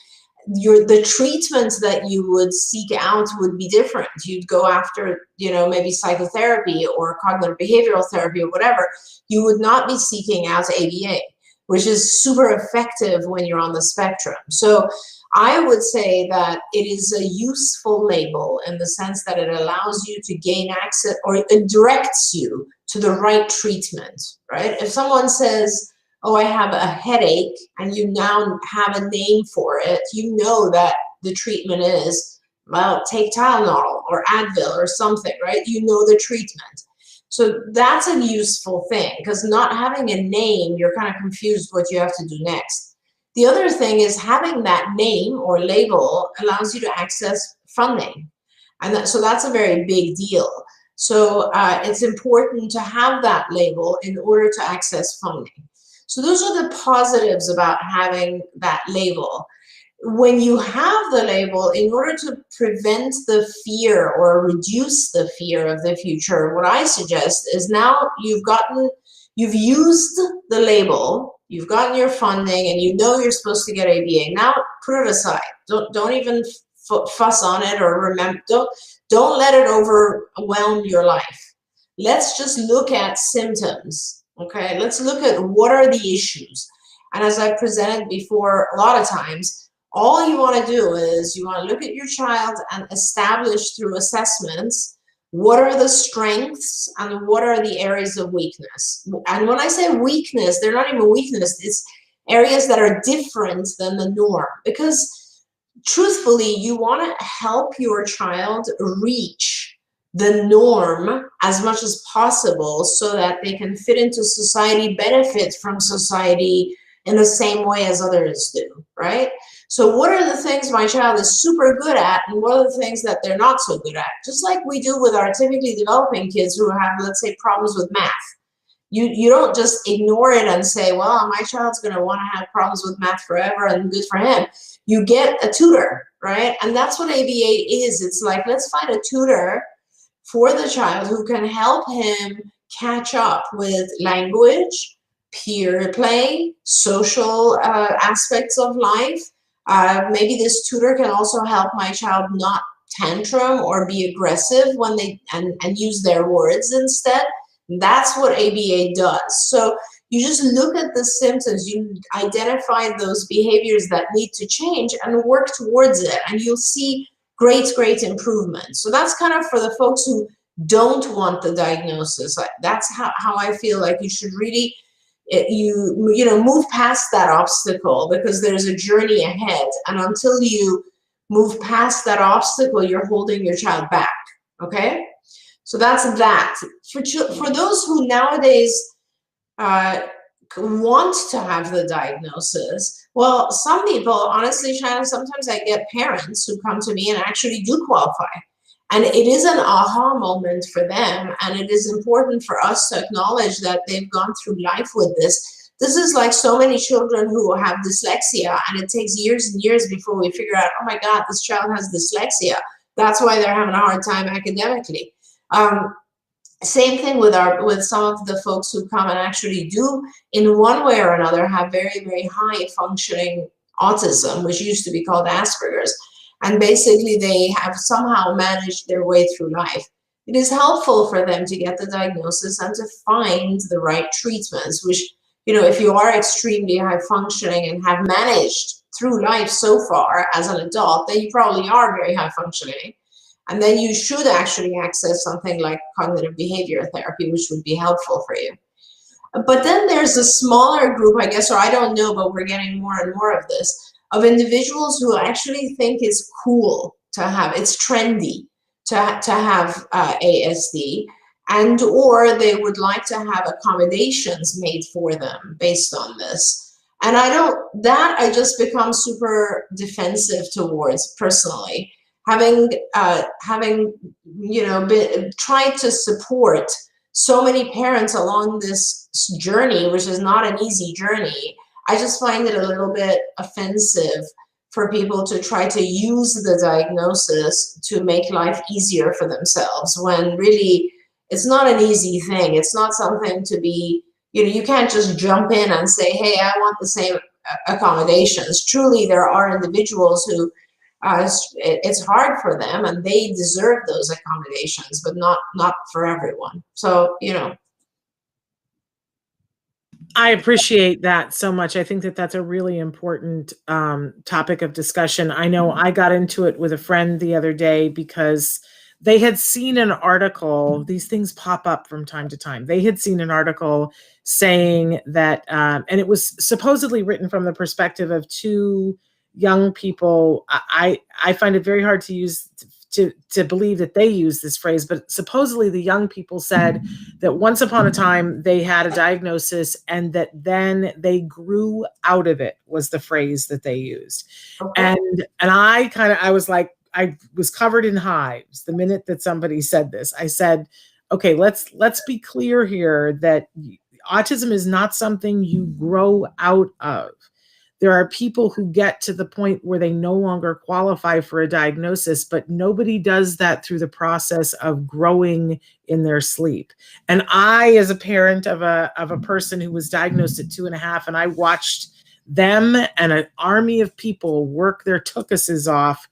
the treatment that you would seek out would be different. You'd go after, you know, maybe psychotherapy or cognitive behavioral therapy or whatever. You would not be seeking out ABA, which is super effective when you're on the spectrum. So I would say that it is a useful label in the sense that it allows you to gain access, or it directs you to the right treatment, right? If someone says, oh, I have a headache, and you now have a name for it, you know that the treatment is, well, take Tylenol or Advil or something, right? You know the treatment. So that's a useful thing, because not having a name, you're kind of confused what you have to do next. The other thing is having that name or label allows you to access funding. And so that's a very big deal. So it's important to have that label in order to access funding. So those are the positives about having that label. When you have the label, in order to prevent the fear or reduce the fear of the future, what I suggest is now you've used the label, you've gotten your funding, and you know you're supposed to get ABA. Now put it aside. Don't even fuss on it, or remember. Don't let it overwhelm your life. Let's just look at symptoms. Okay, let's look at what are the issues. And as I presented before, a lot of times, all you want to do is you want to look at your child and establish through assessments what are the strengths and what are the areas of weakness. And when I say weakness, they're not even weakness, it's areas that are different than the norm. Because truthfully, you want to help your child reach the norm as much as possible so that they can fit into society, benefit from society in the same way as others do, right? So what are the things my child is super good at, and what are the things that they're not so good at? Just like we do with our typically developing kids who have, let's say, problems with math. You don't just ignore it and say, well, my child's going to want to have problems with math forever and good for him. You get a tutor, right? And that's what ABA is. It's like, let's find a tutor for the child who can help him catch up with language, peer play, social aspects of life. Maybe this tutor can also help my child not tantrum or be aggressive when and use their words instead. That's what ABA does. So you just look at the symptoms, you identify those behaviors that need to change and work towards it, and you'll see great improvement. So that's kind of for the folks who don't want the diagnosis. That's how I feel like you should really move past that obstacle, because there's a journey ahead, and until you move past that obstacle, you're holding your child back. Okay, so that's that. For those who nowadays want to have the diagnosis, well, some people, honestly, Shannon, sometimes I get parents who come to me and actually do qualify. And it is an aha moment for them. And it is important for us to acknowledge that they've gone through life with this. This is like so many children who have dyslexia, and it takes years and years before we figure out, oh my God, this child has dyslexia. That's why they're having a hard time academically. Same thing with some of the folks who come and actually do, in one way or another, have very high functioning autism, which used to be called Asperger's. And basically they have somehow managed their way through life. It is helpful for them to get the diagnosis and to find the right treatments, which, if you are extremely high functioning and have managed through life so far as an adult, then you probably are very high functioning. And then you should actually access something like cognitive behavior therapy, which would be helpful for you. But then there's a smaller group, I guess, or I don't know, but we're getting more and more of this, of individuals who actually think it's cool to have, it's trendy to have ASD, and or they would like to have accommodations made for them based on this. And I just become super defensive towards, personally, having tried to support so many parents along this journey, which is not an easy journey. I just find it a little bit offensive for people to try to use the diagnosis to make life easier for themselves, when really it's not an easy thing. It's not something to be, you can't just jump in and say, hey, I want the same accommodations. Truly, there are individuals who it's hard for them and they deserve those accommodations, but not for everyone. So, I appreciate that so much. I think that that's a really important topic of discussion. I know I got into it with a friend the other day because they had seen an article. These things pop up from time to time. They had seen an article saying that, and it was supposedly written from the perspective of two young people. I find it very hard to use to believe that they use this phrase, but supposedly the young people said that once upon a time they had a diagnosis and that then they grew out of it, was the phrase that they used. Okay. And I was like, I was covered in hives the minute that somebody said this. I said, okay, let's be clear here that autism is not something you grow out of. There are people who get to the point where they no longer qualify for a diagnosis, but nobody does that through the process of growing in their sleep. And I, as a parent of a person who was diagnosed at 2.5, and I watched them and an army of people work their tuchuses off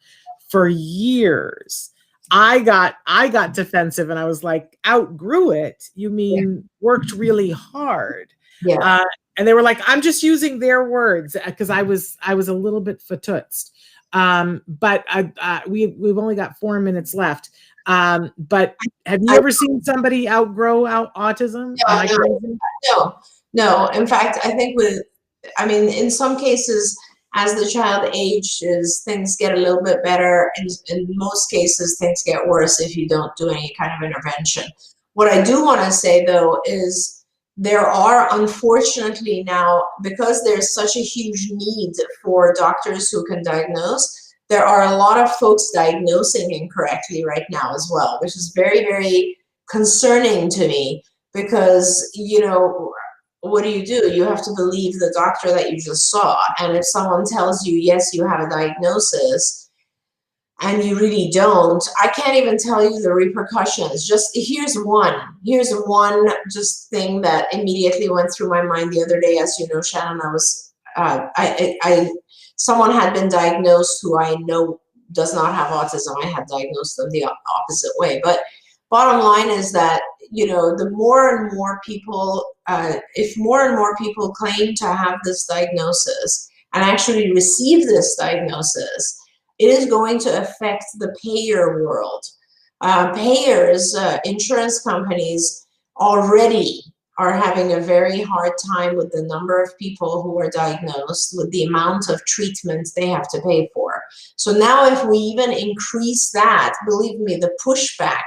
for years. I got defensive and I was like, outgrew it? You mean worked really hard? Yeah. And they were like, I'm just using their words, because I was a little bit fatutzed. But we've only got 4 minutes left. But have you ever seen somebody outgrow autism? No. In fact, I think in some cases, as the child ages, things get a little bit better. In most cases, things get worse if you don't do any kind of intervention. What I do want to say, though, is there are, unfortunately now, because there's such a huge need for doctors who can diagnose, there are a lot of folks diagnosing incorrectly right now as well, which is very, very concerning to me, because, what do? You have to believe the doctor that you just saw. And if someone tells you, yes, you have a diagnosis, and you really don't, I can't even tell you the repercussions. Just here's one just thing that immediately went through my mind the other day. As you know, Shannon, someone had been diagnosed who I know does not have autism. I had diagnosed them the opposite way. But bottom line is that, the more and more people, if more and more people claim to have this diagnosis and actually receive this diagnosis, it is going to affect the payer world. Payers, insurance companies already are having a very hard time with the number of people who are diagnosed, with the amount of treatment they have to pay for. So now if we even increase that, believe me, the pushback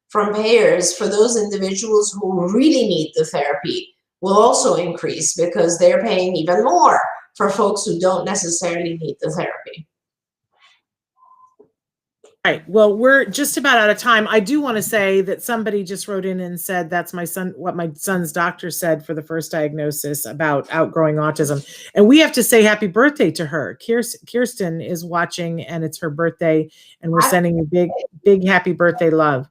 from payers for those individuals who really need the therapy will also increase, because they're paying even more for folks who don't necessarily need the therapy. Right. Well, we're just about out of time. I do want to say that somebody just wrote in and said that's my son, what my son's doctor said for the first diagnosis about outgrowing autism. And we have to say happy birthday to her. Kirsten is watching, and it's her birthday, and we're sending you big happy birthday love.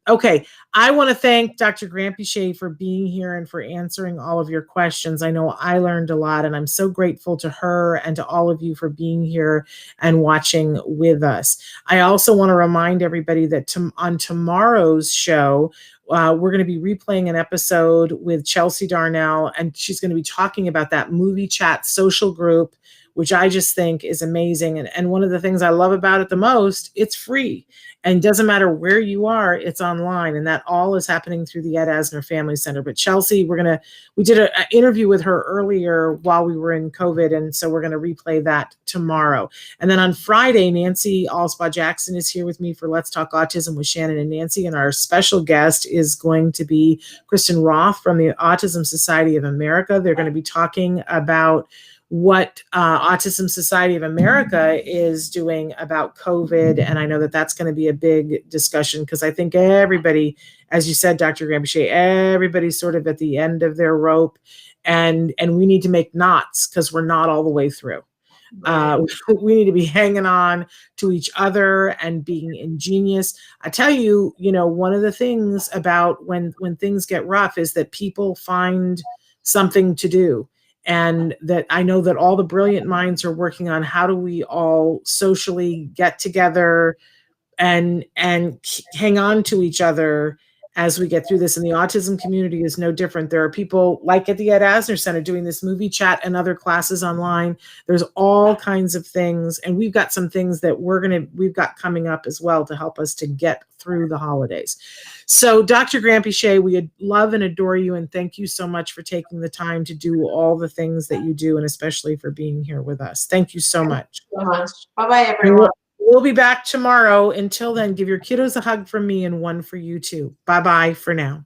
Okay. I want to thank Dr. Granpeesheh for being here and for answering all of your questions. I know I learned a lot, and I'm so grateful to her and to all of you for being here and watching with us. I also want to remind everybody that on tomorrow's show, we're going to be replaying an episode with Chelsea Darnell, and she's going to be talking about that movie chat social group, which I just think is amazing. And one of the things I love about it the most, it's free. And doesn't matter where you are, it's online. And that all is happening through the Ed Asner Family Center. But Chelsea, we did an interview with her earlier while we were in COVID. And so we're going to replay that tomorrow. And then on Friday, Nancy Allspaw-Jackson is here with me for Let's Talk Autism with Shannon and Nancy. And our special guest is going to be Kristen Roth from the Autism Society of America. They're going to be talking about what Autism Society of America is doing about COVID. And I know that that's going to be a big discussion, because I think everybody, as you said, Dr. Granpeesheh, everybody's sort of at the end of their rope, and we need to make knots, because we're not all the way through. We need to be hanging on to each other and being ingenious. I tell you, one of the things about when things get rough is that people find something to do. And that I know that all the brilliant minds are working on how do we all socially get together and hang on to each other as we get through this. And the autism community is no different. There are people like at the Ed Asner Center doing this movie chat and other classes online. There's all kinds of things. And we've got some things that we've got coming up as well to help us to get through the holidays. So Dr. Granpeesheh, we love and adore you, and thank you so much for taking the time to do all the things that you do, and especially for being here with us. Thank you so much. Thank you so much. Bye-bye, everyone. We'll be back tomorrow. Until then, give your kiddos a hug from me and one for you too. Bye-bye for now.